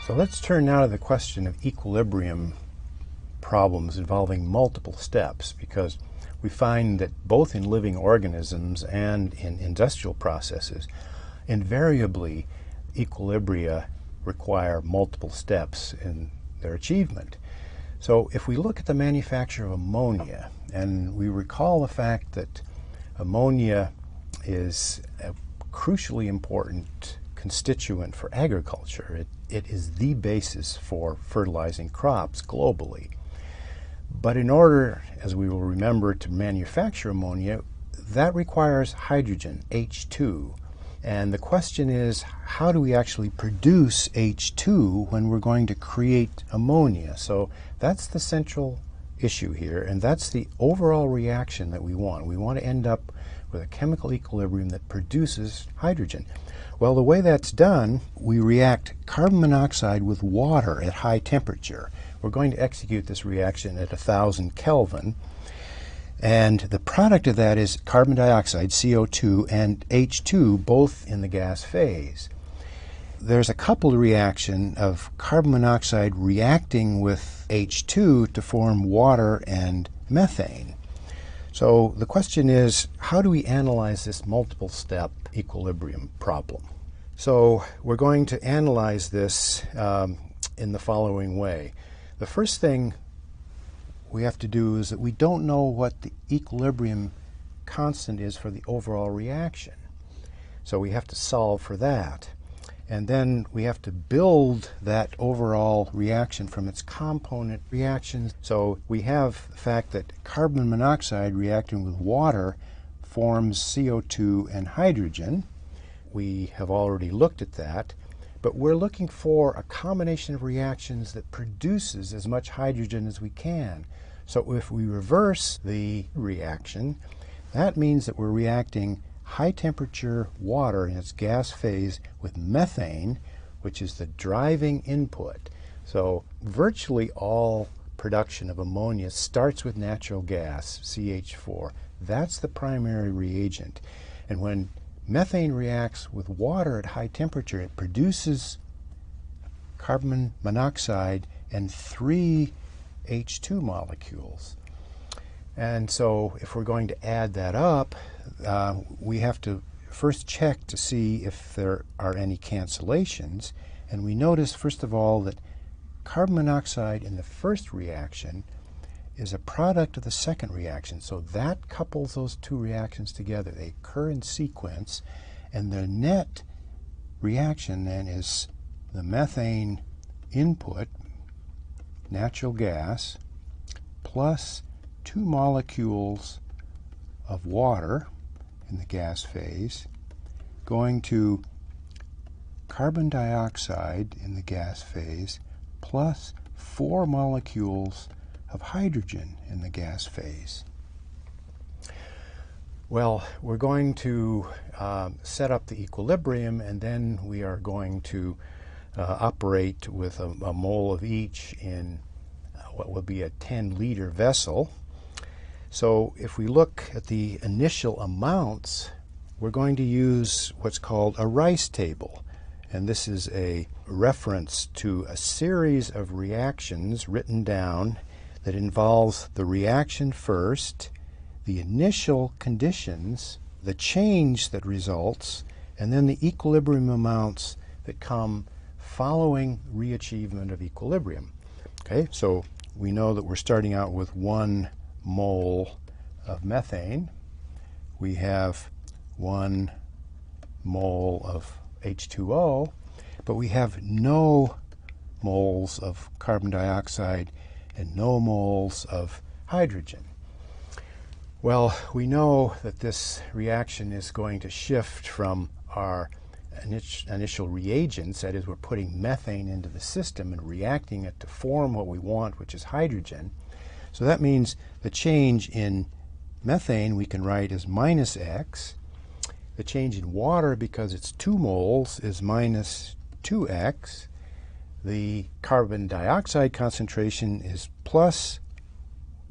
So let's turn now to the question of equilibrium problems involving multiple steps, because we find that both in living organisms and in industrial processes, invariably equilibria require multiple steps in their achievement. So if we look at the manufacture of ammonia, and we recall the fact that ammonia is a crucially important constituent for agriculture. It is the basis for fertilizing crops globally. But in order, as we will remember, to manufacture ammonia, that requires hydrogen, H2. And the question is, how do we actually produce H2 when we're going to create ammonia? So that's the central issue here, and that's the overall reaction that we want. We want to end up with a chemical equilibrium that produces hydrogen. Well, the way that's done, we react carbon monoxide with water at high temperature. We're going to execute this reaction at 1,000 Kelvin. And the product of that is carbon dioxide, CO2, and H2, both in the gas phase. There's a coupled reaction of carbon monoxide reacting with H2 to form water and methane. So the question is, how do we analyze this multiple step equilibrium problem? So we're going to analyze this in the following way. The first thing we have to do is that we don't know what the equilibrium constant is for the overall reaction. So we have to solve for that. And then we have to build that overall reaction from its component reactions. So we have the fact that carbon monoxide reacting with water forms CO2 and hydrogen. We have already looked at that, but we're looking for a combination of reactions that produces as much hydrogen as we can. So if we reverse the reaction, that means that we're reacting high temperature water in its gas phase with methane, which is the driving input. So virtually all production of ammonia starts with natural gas, CH4. That's the primary reagent. And when methane reacts with water at high temperature, it produces carbon monoxide and 3 H2 molecules. And so if we're going to add that up, we have to first check to see if there are any cancellations. And we notice, first of all, that carbon monoxide in the first reaction is a product of the second reaction. So that couples those two reactions together. They occur in sequence, and the net reaction then is the methane input, natural gas, plus 2 molecules of water in the gas phase, going to carbon dioxide in the gas phase, plus 4 molecules of hydrogen in the gas phase. Well, we're going to set up the equilibrium, and then we are going to operate with a mole of each in what will be a 10-liter vessel. So if we look at the initial amounts, we're going to use what's called a Rice table. And this is a reference to a series of reactions written down that involves the reaction first, the initial conditions, the change that results, and then the equilibrium amounts that come following reachievement of equilibrium. Okay, so we know that we're starting out with 1 mole of methane. We have 1 mole of H2O, but we have no moles of carbon dioxide and no moles of hydrogen. Well, we know that this reaction is going to shift from our initial reagents, that is, we're putting methane into the system and reacting it to form what we want, which is hydrogen. So that means the change in methane we can write as minus x. The change in water, because it's 2 moles, is minus 2x. The carbon dioxide concentration is plus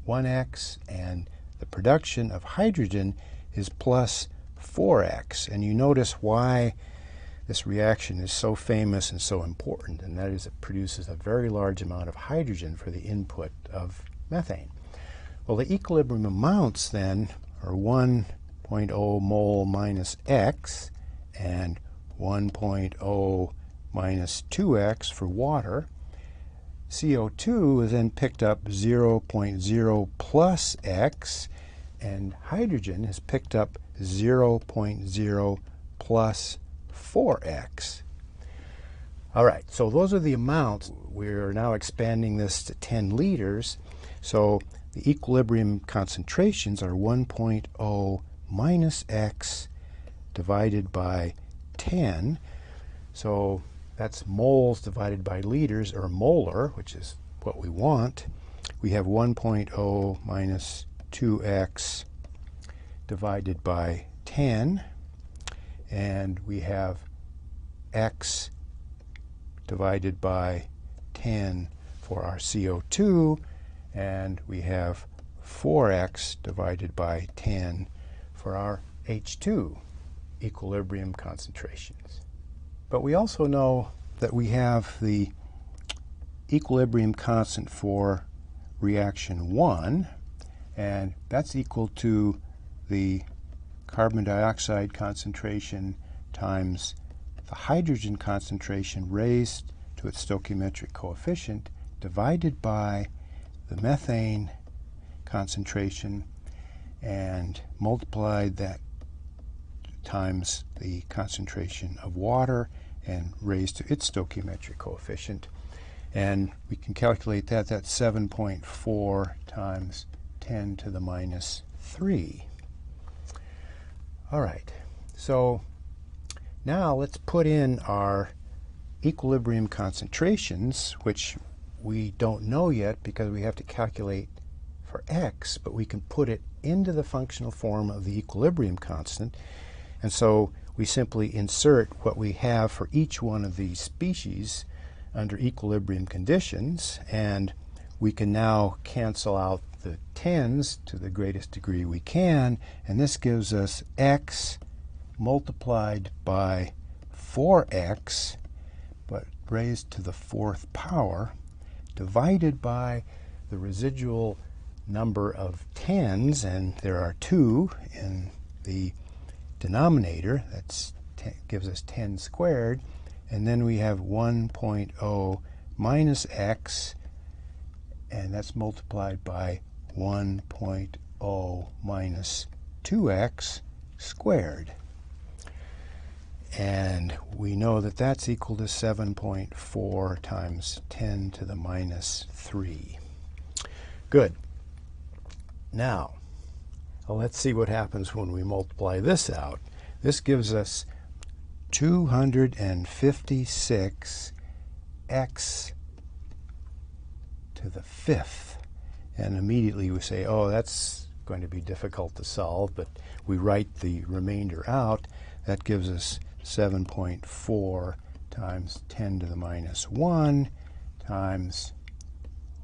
1x, and the production of hydrogen is plus 4x. And you notice why this reaction is so famous and so important, and that is it produces a very large amount of hydrogen for the input of methane. Well, the equilibrium amounts then are 1.0 mole minus X and 1.0 minus 2X for water. CO2 is then picked up 0.0 plus X, and hydrogen is picked up 0.0 plus 4X. All right, so those are the amounts. We're now expanding this to 10 liters. So the equilibrium concentrations are 1.0 minus X divided by 10. So that's moles divided by liters, or molar, which is what we want. We have 1.0 minus 2X divided by 10. And we have X divided by 10 for our CO2. And we have 4X divided by 10 for our H2 equilibrium concentrations. But we also know that we have the equilibrium constant for reaction 1, and that's equal to the carbon dioxide concentration times the hydrogen concentration raised to its stoichiometric coefficient divided by the methane concentration and multiplied that times the concentration of water and raised to its stoichiometric coefficient. And we can calculate that. That's 7.4 times 10 to the minus 3. All right, so now let's put in our equilibrium concentrations, which we don't know yet because we have to calculate for X, but we can put it into the functional form of the equilibrium constant. And so we simply insert what we have for each one of these species under equilibrium conditions, and we can now cancel out the 10s to the greatest degree we can, and this gives us X multiplied by 4X, but raised to the 4th power, divided by the residual number of 10s, and there are 2 in the denominator. That gives us 10 squared, and then we have 1.0 minus X, and that's multiplied by 1.0 minus 2X squared. And we know that that's equal to 7.4 times 10 to the minus 3. Good. Now, let's see what happens when we multiply this out. This gives us 256 X to the 5th. And immediately we say, oh, that's going to be difficult to solve, but we write the remainder out. That gives us 7.4 times 10 to the minus 1 times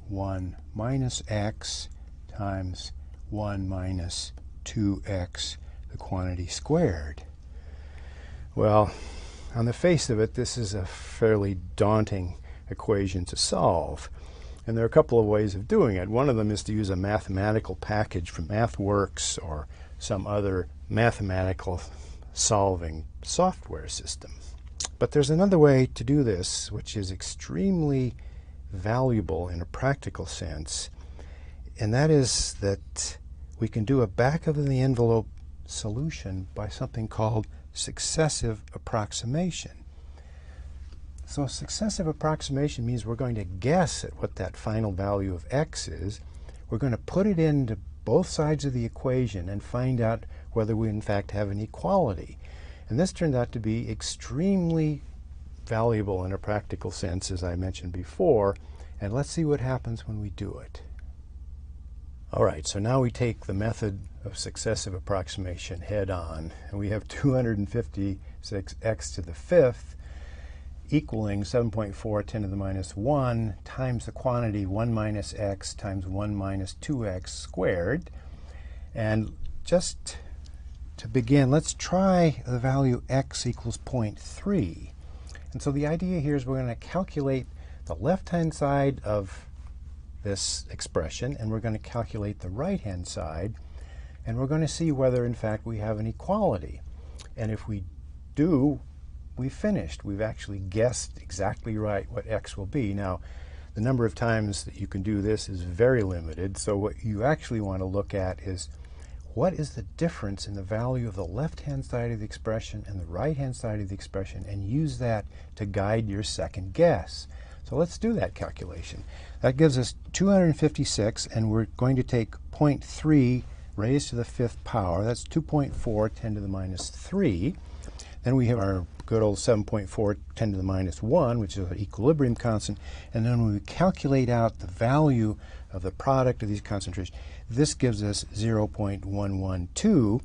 1 minus X times 1 minus 2X, the quantity squared. Well, on the face of it, this is a fairly daunting equation to solve. And there are a couple of ways of doing it. One of them is to use a mathematical package from MathWorks or some other mathematical solving software system. But there's another way to do this, which is extremely valuable in a practical sense, and that is that we can do a back-of-the-envelope solution by something called successive approximation. So successive approximation means we're going to guess at what that final value of X is. We're going to put it into both sides of the equation and find out whether we in fact have an equality. And this turned out to be extremely valuable in a practical sense, as I mentioned before. And let's see what happens when we do it. All right, so now we take the method of successive approximation head on, and we have 256 X to the 5th equaling 7.4 10 to the minus 1 times the quantity 1 minus X times 1 minus 2X squared. And just to begin, let's try the value x equals 0.3. And so the idea here is we're going to calculate the left-hand side of this expression, and we're going to calculate the right-hand side, and we're going to see whether, in fact, we have an equality. And if we do, we've finished. We've actually guessed exactly right what x will be. Now, the number of times that you can do this is very limited, so what you actually want to look at is what is the difference in the value of the left-hand side of the expression and the right-hand side of the expression, and use that to guide your second guess. So let's do that calculation. That gives us 256, and we're going to take 0.3 raised to the 5th power. That's 2.4 10 to the minus 3. Then we have our good old 7.4 10 to the minus 1, which is an equilibrium constant. And then when we calculate out the value of the product of these concentrations, this gives us 0.112.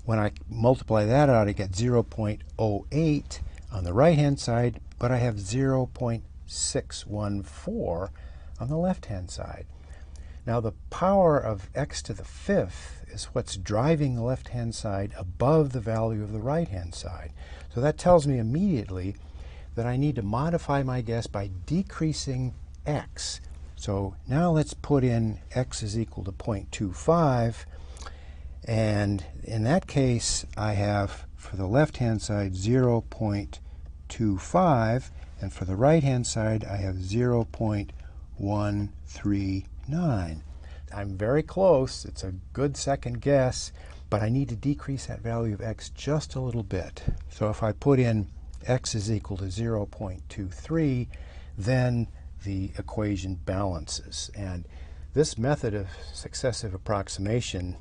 When I multiply that out, I get 0.08 on the right-hand side, but I have 0.614 on the left-hand side. Now, the power of x to the 5th is what's driving the left-hand side above the value of the right-hand side. So that tells me immediately that I need to modify my guess by decreasing x. So now let's put in x is equal to 0.25, and in that case I have for the left-hand side 0.25, and for the right-hand side I have 0.139. I'm very close. It's a good second guess, but I need to decrease that value of x just a little bit. So if I put in x is equal to 0.23, then the equation balances. And this method of successive approximation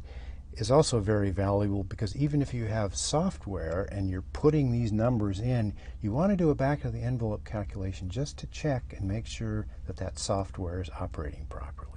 is also very valuable because even if you have software and you're putting these numbers in, you want to do a back of the envelope calculation just to check and make sure that that software is operating properly.